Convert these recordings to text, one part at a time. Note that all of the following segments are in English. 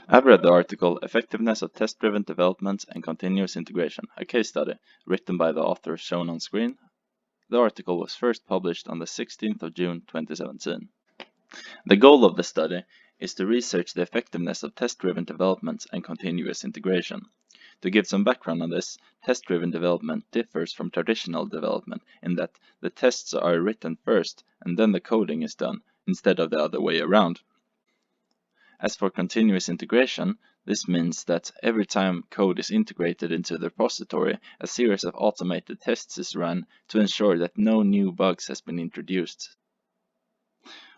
I've read the article Effectiveness of Test-Driven Development and Continuous Integration, a case study, written by the author shown on screen. The article was first published on the 16th of June 2017. The goal of the study is to research the effectiveness of test-driven development and continuous integration. To give some background on this, test-driven development differs from traditional development in that the tests are written first and then the coding is done, instead of the other way around. As for continuous integration, this means that every time code is integrated into the repository, a series of automated tests is run to ensure that no new bugs has been introduced.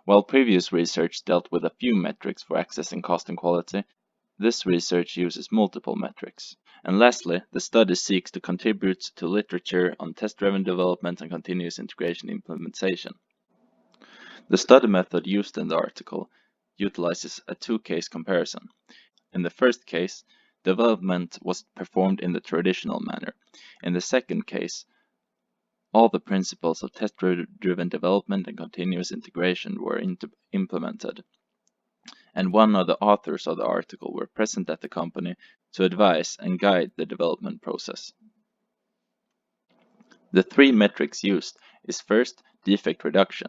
While previous research dealt with a few metrics for accessing cost and quality, this research uses multiple metrics. And lastly, the study seeks to contribute to literature on test-driven development and continuous integration implementation. The study method used in the article utilizes a two-case comparison. In the first case, development was performed in the traditional manner. In the second case, all the principles of test-driven development and continuous integration were implemented. And one of the authors of the article were present at the company to advise and guide the development process. The three metrics used is first, defect reduction.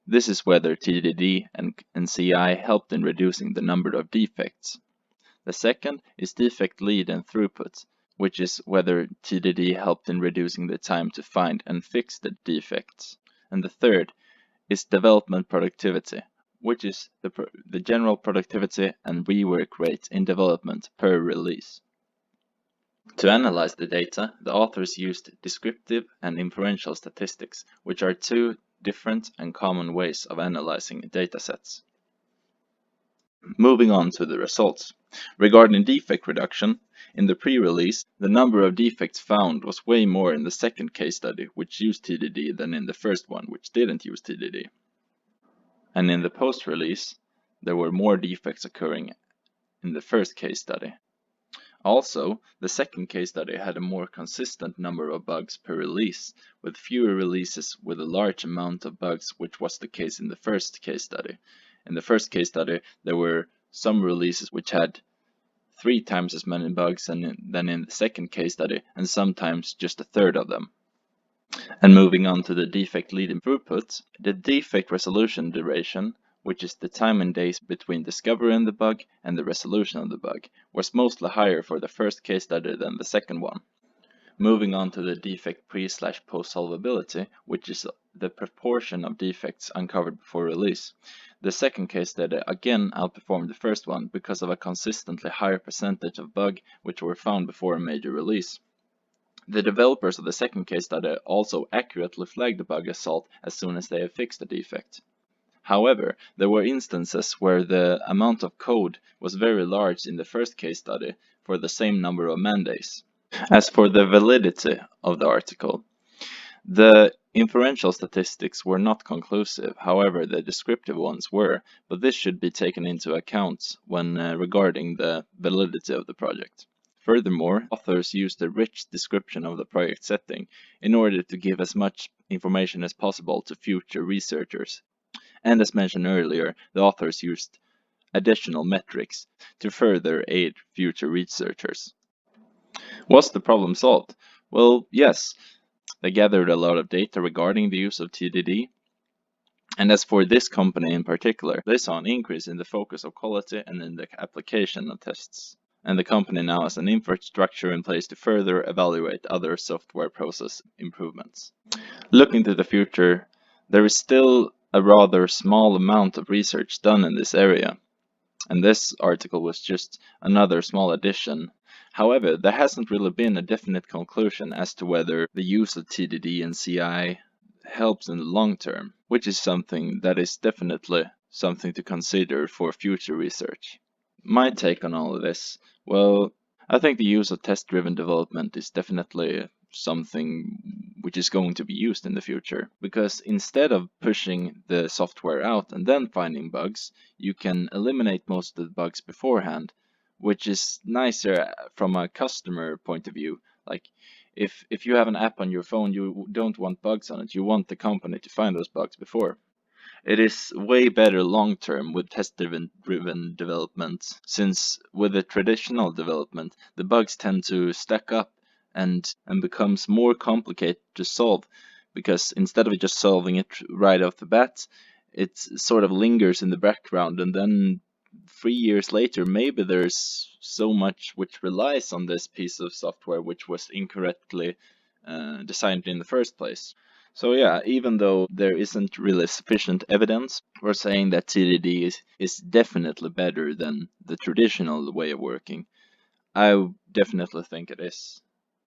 This is whether TDD and CI helped in reducing the number of defects. The second is defect lead and throughput, which is whether TDD helped in reducing the time to find and fix the defects. And the third is development productivity, which is the general productivity and rework rate in development per release. To analyze the data, the authors used descriptive and inferential statistics, which are two different and common ways of analyzing datasets. Moving on to the results. Regarding defect reduction, in the pre-release, the number of defects found was way more in the second case study, which used TDD, than in the first one, which didn't use TDD. And in the post-release, there were more defects occurring in the first case study. Also, the second case study had a more consistent number of bugs per release, with fewer releases with a large amount of bugs, which was the case in the first case study. In the first case study, there were some releases which had 3 times as many bugs than in the second case study, and sometimes just a third of them. And moving on to the defect lead and throughput, the defect resolution duration, which is the time in days between discovering the bug and the resolution of the bug, was mostly higher for the first case study than the second one. Moving on to the defect pre/post solvability, which is the proportion of defects uncovered before release. The second case study again outperformed the first one because of a consistently higher percentage of bugs which were found before a major release. The developers of the second case study also accurately flagged the bug assault as soon as they have fixed the defect. However, there were instances where the amount of code was very large in the first case study for the same number of man days. As for the validity of the article, the inferential statistics were not conclusive, however the descriptive ones were, but this should be taken into account when regarding the validity of the project. Furthermore, authors used a rich description of the project setting in order to give as much information as possible to future researchers. And as mentioned earlier, the authors used additional metrics to further aid future researchers. Was the problem solved? Well, yes. They gathered a lot of data regarding the use of TDD. And as for this company in particular, they saw an increase in the focus of quality and in the application of tests. And the company now has an infrastructure in place to further evaluate other software process improvements. Looking to the future, there is still a rather small amount of research done in this area, and this article was just another small addition. However, there hasn't really been a definite conclusion as to whether the use of TDD and CI helps in the long term, which is something that is definitely something to consider for future research. My take on all of this, well, I think the use of test-driven development is definitely something which is going to be used in the future, because instead of pushing the software out and then finding bugs, you can eliminate most of the bugs beforehand, which is nicer from a customer point of view. Like if you have an app on your phone, you don't want bugs on it, you want the company to find those bugs before. It is way better long term with test-driven development, since with the traditional development, the bugs tend to stack up and becomes more complicated to solve, because instead of just solving it right off the bat, it sort of lingers in the background, and then 3 years later, maybe there's so much which relies on this piece of software which was incorrectly designed in the first place. So yeah, even though there isn't really sufficient evidence for saying that TDD is definitely better than the traditional way of working, I definitely think it is.